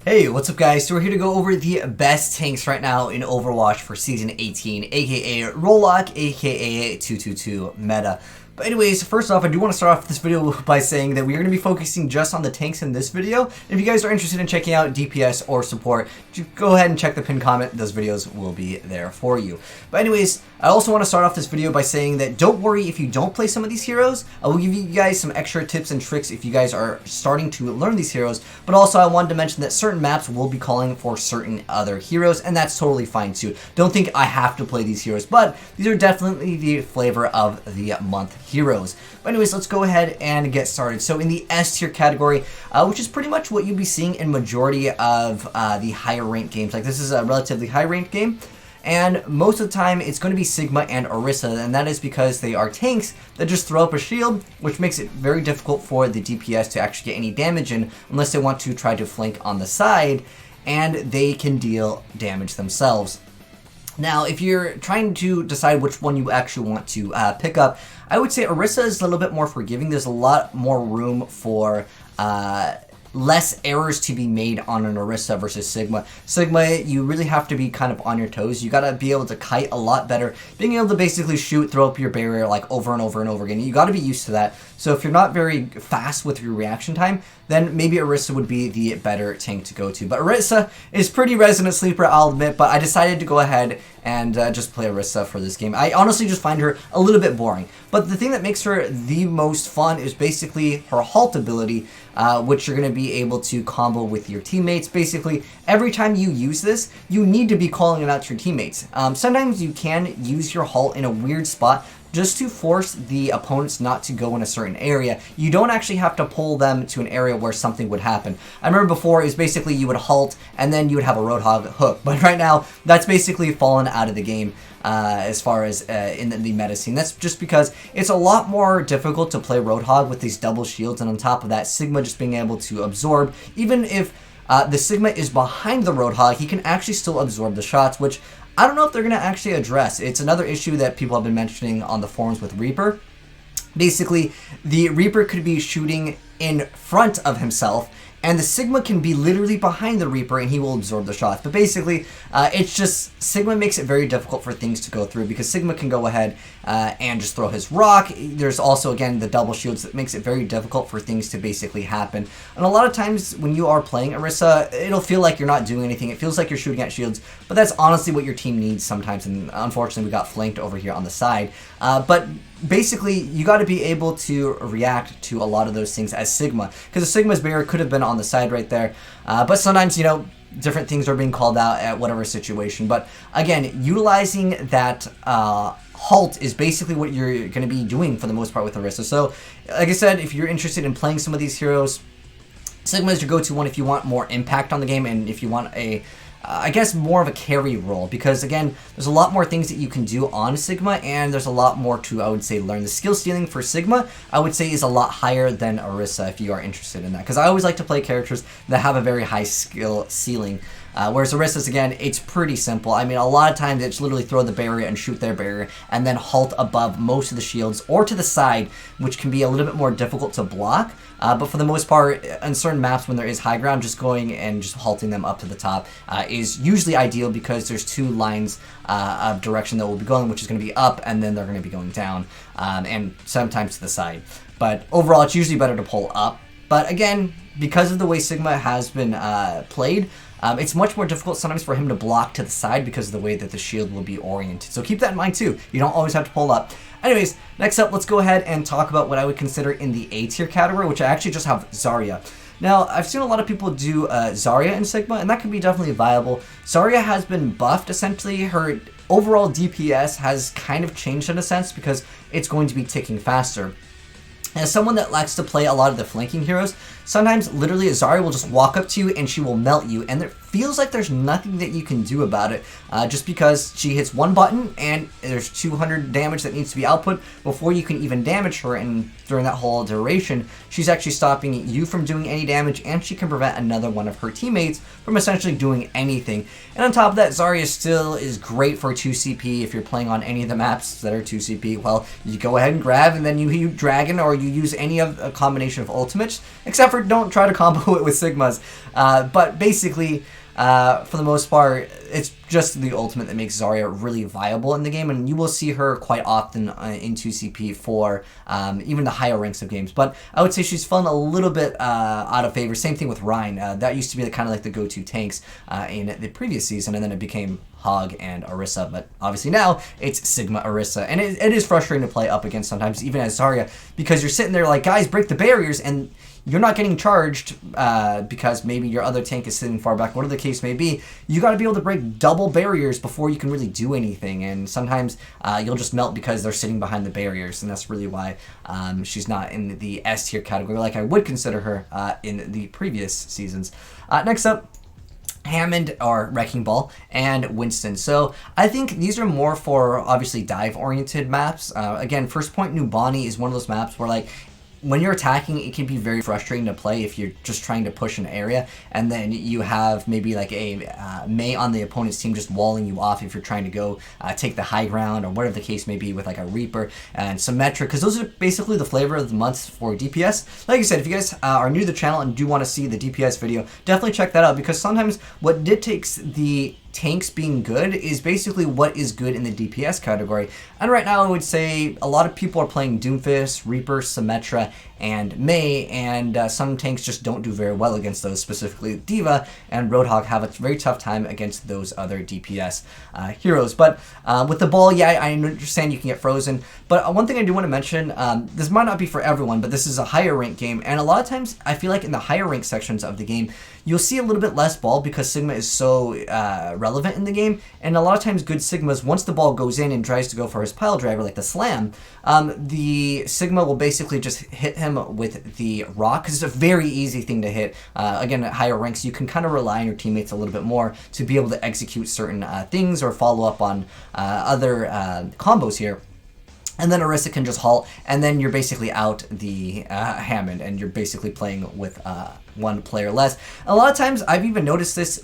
Hey, what's up guys? So we're here to go over the best tanks right now in Overwatch for Season 18, aka Rollock, aka 222 meta. But anyways, first off, I do want to start off this video by saying that we are going to be focusing just on the tanks in this video. If you guys are interested in checking out DPS or support, just go ahead and check the pinned comment. Those videos will be there for you. But anyways, I also want to start off this video by saying that don't worry if you don't play some of these heroes. I will give you guys some extra tips and tricks if you guys are starting to learn these heroes. But also I wanted to mention that certain maps will be calling for certain other heroes, and that's totally fine too. Don't think I have to play these heroes, but these are definitely the flavor of the month heroes. But anyways, let's go ahead and get started. So in the S tier category, which is pretty much what you'll be seeing in majority of the higher ranked games. Like this is a relatively high ranked game, and most of the time it's going to be Sigma and Erisa, and that is because they are tanks that just throw up a shield, which makes it very difficult for the DPS to actually get any damage in unless they want to try to flank on the side, and they can deal damage themselves. Now, if you're trying to decide which one you actually want to pick up, I would say Erisa is a little bit more forgiving. There's a lot more room for less errors to be made on an Erisa versus Sigma. Sigma, you really have to be kind of on your toes. You gotta be able to kite a lot better. Being able to basically shoot, throw up your barrier like over and over and over again. You gotta be used to that. So if you're not very fast with your reaction time, then maybe Erisa would be the better tank to go to. But Erisa is pretty resident sleeper, I'll admit, but I decided to go ahead and just play Erisa for this game. I honestly just find her a little bit boring. But the thing that makes her the most fun is basically her halt ability, which you're going to be able to combo with your teammates. Basically, every time you use this, you need to be calling it out to your teammates. Sometimes you can use your halt in a weird spot just to force the opponents not to go in a certain area. You don't actually have to pull them to an area where something would happen. I remember before it was basically you would halt and then you would have a Roadhog hook. But right now, that's basically fallen out of the game as far as in the meta scene. That's just because it's a lot more difficult to play Roadhog with these double shields, and on top of that, Sigma just being able to absorb. Even if the Sigma is behind the Roadhog, he can actually still absorb the shots, which I don't know if they're going to actually address. It's another issue that people have been mentioning on the forums with Reaper. Basically, the Reaper could be shooting in front of himself, and the Sigma can be literally behind the Reaper and he will absorb the shots. But basically, it's just, Sigma makes it very difficult for things to go through because Sigma can go ahead and just throw his rock. There's also, again, the double shields that makes it very difficult for things to basically happen. And a lot of times when you are playing Erisa, it'll feel like you're not doing anything. It feels like you're shooting at shields, but that's honestly what your team needs sometimes. And unfortunately, we got flanked over here on the side. But basically, you got to be able to react to a lot of those things as Sigma, because the Sigma's barrier could have been on the side right there. But sometimes, you know, different things are being called out at whatever situation. But again, utilizing that halt is basically what you're going to be doing for the most part with Erisa. So, like I said, if you're interested in playing some of these heroes, Sigma is your go-to one if you want more impact on the game and if you want a I guess more of a carry role, because again, there's a lot more things that you can do on Sigma, and there's a lot more to, I would say, learn. The skill ceiling for Sigma, I would say, is a lot higher than Erisa if you are interested in that, because I always like to play characters that have a very high skill ceiling. Whereas Erisa's, again, it's pretty simple. I mean, a lot of times it's literally throw the barrier and shoot their barrier and then halt above most of the shields or to the side, which can be a little bit more difficult to block. But for the most part, on certain maps when there is high ground, just going and just halting them up to the top is usually ideal, because there's two lines of direction that will be going, which is going to be up and then they're going to be going down, and sometimes to the side. But overall, it's usually better to pull up. But again, because of the way Sigma has been played, it's much more difficult sometimes for him to block to the side because of the way that the shield will be oriented. So keep that in mind too. You don't always have to pull up. Anyways, next up, let's go ahead and talk about what I would consider in the A tier category, which I actually just have Sariah. Now, I've seen a lot of people do Sariah in Sigma, and that can be definitely viable. Sariah has been buffed, essentially. Her overall DPS has kind of changed in a sense because it's going to be ticking faster. As someone that likes to play a lot of the flanking heroes, sometimes literally Sariah will just walk up to you and she will melt you, and it feels like there's nothing that you can do about it, just because she hits one button and there's 200 damage that needs to be output before you can even damage her, and during that whole duration, she's actually stopping you from doing any damage, and she can prevent another one of her teammates from essentially doing anything. And on top of that, Sariah still is great for 2CP if you're playing on any of the maps that are 2CP. Well, you go ahead and grab, and then you Dragon, or you use any of a combination of ultimates, except for don't try to combo it with Sigmas. But basically, for the most part, it's just the ultimate that makes Sariah really viable in the game, and you will see her quite often in 2CP for even the higher ranks of games. But I would say she's fallen a little bit out of favor. Same thing with Rein. That used to be kind of like the go-to tanks in the previous season, and then it became Hog and Erisa, but obviously now it's Sigma Erisa, and it is frustrating to play up against sometimes, even as Sariah, because you're sitting there like, guys, break the barriers, and you're not getting charged because maybe your other tank is sitting far back, whatever the case may be. You got to be able to break double barriers before you can really do anything, and sometimes you'll just melt because they're sitting behind the barriers, and that's really why she's not in the S tier category like I would consider her in the previous seasons. Next up, Hammond, or Wrecking Ball, and Winston. So I think these are more for obviously dive-oriented maps. Again, First Point New Bonnie is one of those maps where like when you're attacking, it can be very frustrating to play if you're just trying to push an area, and then you have maybe like a Mei on the opponent's team just walling you off if you're trying to go take the high ground or whatever the case may be with like a Reaper and Symmetra, because those are basically the flavor of the month for DPS. Like I said, if you guys are new to the channel and do want to see the DPS video, definitely check that out, because sometimes what dictates the tanks being good is basically what is good in the DPS category. And right now I would say a lot of people are playing Doomfist, Reaper, Symmetra, and Mei, and some tanks just don't do very well against those, specifically D.Va and Roadhog have a very tough time against those other DPS heroes. But with the ball, yeah, I understand you can get frozen, but one thing I do want to mention, this might not be for everyone, but this is a higher rank game, and a lot of times I feel like in the higher rank sections of the game, you'll see a little bit less ball because Sigma is so relevant in the game, and a lot of times good Sigmas, once the ball goes in and tries to go for his pile driver, like the slam, the Sigma will basically just hit him with the rock, because it's a very easy thing to hit. Again, at higher ranks, you can kind of rely on your teammates a little bit more to be able to execute certain things or follow up on other combos here. And then Erisa can just halt, and then you're basically out the Hammond, and you're basically playing with one player less. A lot of times, I've even noticed this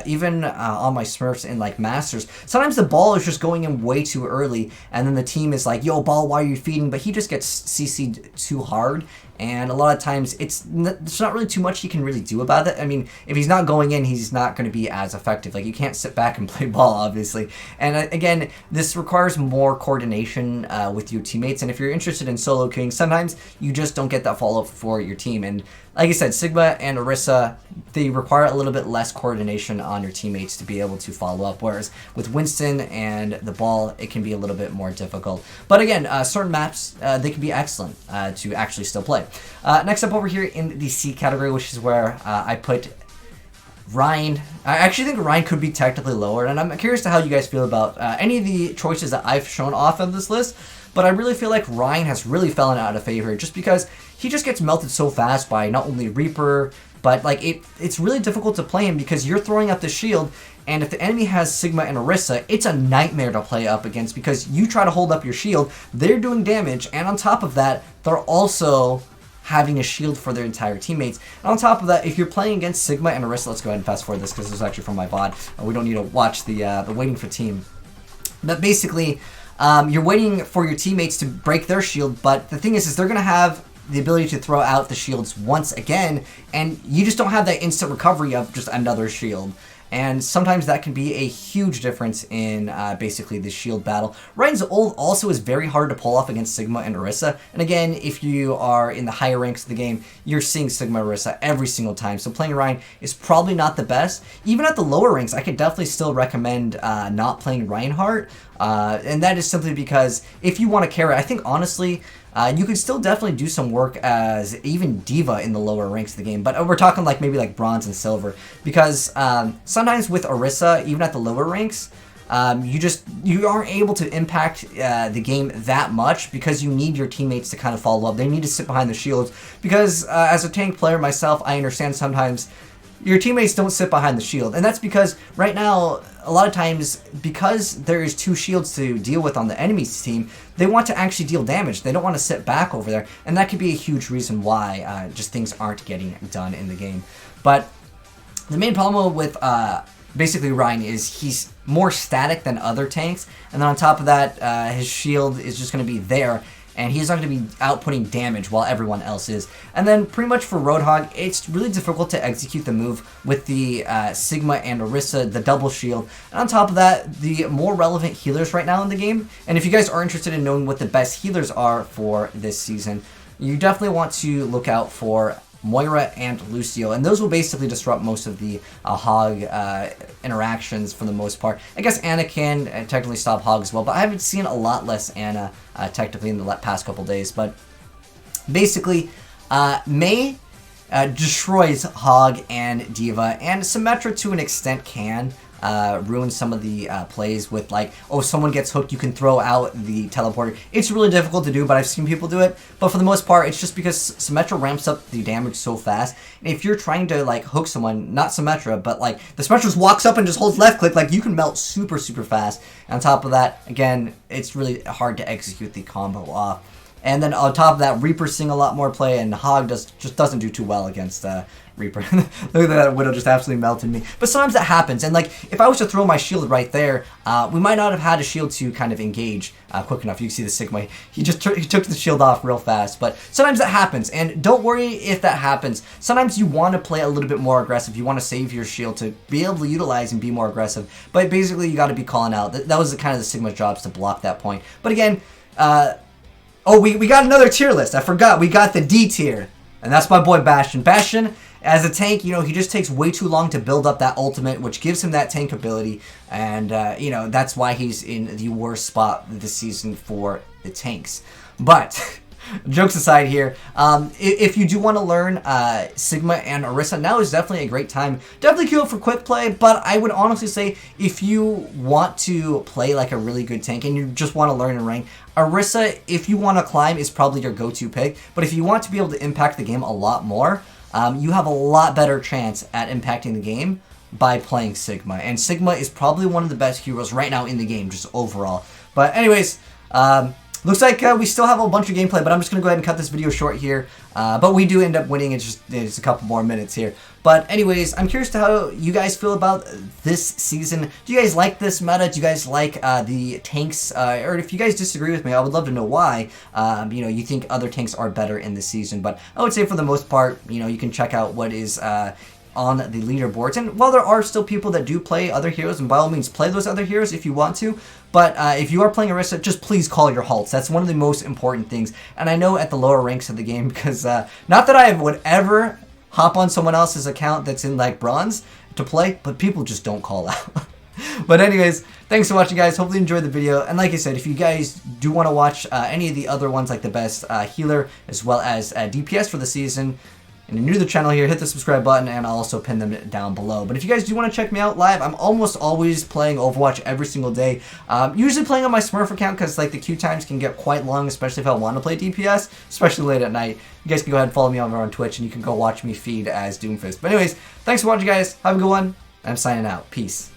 even on my Smurfs in like Masters. Sometimes the ball is just going in way too early, and then the team is like, yo, ball, why are you feeding? But he just gets CC'd too hard, and a lot of times there's not really too much he can really do about it. I mean, if he's not going in, he's not going to be as effective. Like, you can't sit back and play ball, obviously. And again, this requires more coordination with your teammates, and if you're interested in solo queuing, sometimes you just don't get that follow-up for your team. And like I said, Sigma and Erisa, they require a little bit less coordination on your teammates to be able to follow up, whereas with Winston and the ball, it can be a little bit more difficult. But again, certain maps, they can be excellent to actually still play. Next up over here in the C category, which is where I put Rein. I actually think Rein could be technically lower, and I'm curious to how you guys feel about any of the choices that I've shown off of this list. But I really feel like Rein has really fallen out of favor just because he just gets melted so fast by not only Reaper, but like it's really difficult to play him because you're throwing up the shield, and if the enemy has Sigma and Erisa, it's a nightmare to play up against because you try to hold up your shield, they're doing damage, and on top of that, they're also having a shield for their entire teammates. And on top of that, if you're playing against Sigma and Erisa, let's go ahead and fast forward this because this is actually from my VOD. We don't need to watch the waiting for team. But basically, you're waiting for your teammates to break their shield, but the thing is they're going to have the ability to throw out the shields once again, and you just don't have that instant recovery of just another shield. And sometimes that can be a huge difference in basically the shield battle. Rein's ult also is very hard to pull off against Sigma and Erisa. And again, if you are in the higher ranks of the game, you're seeing Sigma and Erisa every single time. So playing Rein is probably not the best. Even at the lower ranks, I could definitely still recommend not playing Reinhardt. And that is simply because if you want to carry, I think honestly, you could still definitely do some work as even D.Va in the lower ranks of the game, but we're talking like maybe like bronze and silver, because sometimes with Erisa, even at the lower ranks, you aren't able to impact the game that much because you need your teammates to kind of follow up. They need to sit behind the shields because as a tank player myself, I understand sometimes your teammates don't sit behind the shield, and that's because right now, a lot of times, because there is two shields to deal with on the enemy's team, they want to actually deal damage. They don't want to sit back over there, and that could be a huge reason why just things aren't getting done in the game. But the main problem with basically Rein is he's more static than other tanks, and then on top of that, his shield is just going to be there. and he's not going to be outputting damage while everyone else is. And then pretty much for Roadhog, it's really difficult to execute the move with the Sigma and Erisa, the double shield. And on top of that, the more relevant healers right now in the game, and if you guys are interested in knowing what the best healers are for this season, you definitely want to look out for Moira and Lucio, and those will basically disrupt most of the Hog interactions for the most part. I guess Anna can technically stop Hog as well, but I haven't seen a lot less Anna technically in the past couple days. But basically, Mei destroys Hog and D.Va, and Symmetra to an extent can ruin some of the plays with, like, oh, someone gets hooked, you can throw out the teleporter. It's really difficult to do, but I've seen people do it. But for the most part, it's just because Symmetra ramps up the damage so fast. And if you're trying to, like, hook someone, not Symmetra, but, like, the Symmetra just walks up and just holds left click, like, you can melt super, super fast. And on top of that, again, it's really hard to execute the combo off. And then on top of that, Reaper's seeing a lot more play, and Hog just doesn't do too well against Reaper. Look at that, Widow just absolutely melted me. But sometimes that happens, and like, if I was to throw my shield right there, we might not have had a shield to kind of engage quick enough. You can see the Sigma. He took the shield off real fast, but sometimes that happens, and don't worry if that happens. Sometimes you want to play a little bit more aggressive. You want to save your shield to be able to utilize and be more aggressive, but basically you got to be calling out. That was kind of the Sigma's jobs to block that point. But again, oh, we got another tier list. I forgot. We got the D tier. And that's my boy Bastion. Bastion, as a tank, you know, he just takes way too long to build up that ultimate, which gives him that tank ability. And, you know, that's why he's in the worst spot this season for the tanks. But jokes aside here, if you do want to learn Sigma and Erisa, now is definitely a great time. Definitely queue up for quick play, but I would honestly say if you want to play like a really good tank and you just want to learn and rank, Erisa, if you want to climb, is probably your go-to pick. But if you want to be able to impact the game a lot more, you have a lot better chance at impacting the game by playing Sigma. And Sigma is probably one of the best heroes right now in the game, just overall. But anyways, looks like we still have a bunch of gameplay, but I'm just going to go ahead and cut this video short here. But we do end up winning. It's just a couple more minutes here. But anyways, I'm curious to how you guys feel about this season. Do you guys like this meta? Do you guys like the tanks? Or if you guys disagree with me, I would love to know why. You know, you think other tanks are better in this season. But I would say for the most part, you know, you can check out what is on the leaderboards. And while there are still people that do play other heroes, and by all means play those other heroes if you want to, but if you are playing Erisa, just please call your halts. That's one of the most important things. And I know at the lower ranks of the game, because not that I would ever hop on someone else's account that's in like bronze to play, but people just don't call out. But anyways, thanks for watching, guys. Hopefully you enjoyed the video. And like I said, if you guys do want to watch any of the other ones, like the best healer as well as DPS for the season, and you're new to the channel here, hit the subscribe button, and I'll also pin them down below. But if you guys do want to check me out live, I'm almost always playing Overwatch every single day. Usually playing on my Smurf account because like the queue times can get quite long, especially if I want to play DPS, especially late at night. You guys can go ahead and follow me over on Twitch, and you can go watch me feed as Doomfist. But anyways, thanks for watching, guys. Have a good one. I'm signing out. Peace.